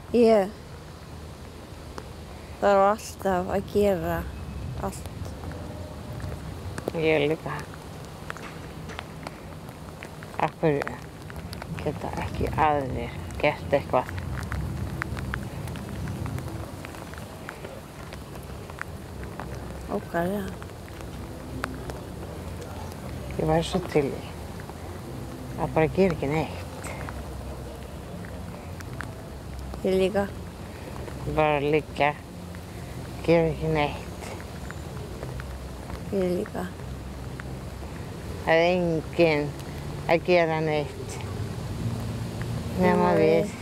Ég þarf alltaf að gera allt. Ég líka. Af hverju geta ekki aðrir gert eitthvað? Ókvæðlega. Ég væri svo til í að bara gera ekki neitt. Ég líka. Bara liggja, gera ekki neitt. Ég líka. Það er enginn að gera neitt nema við.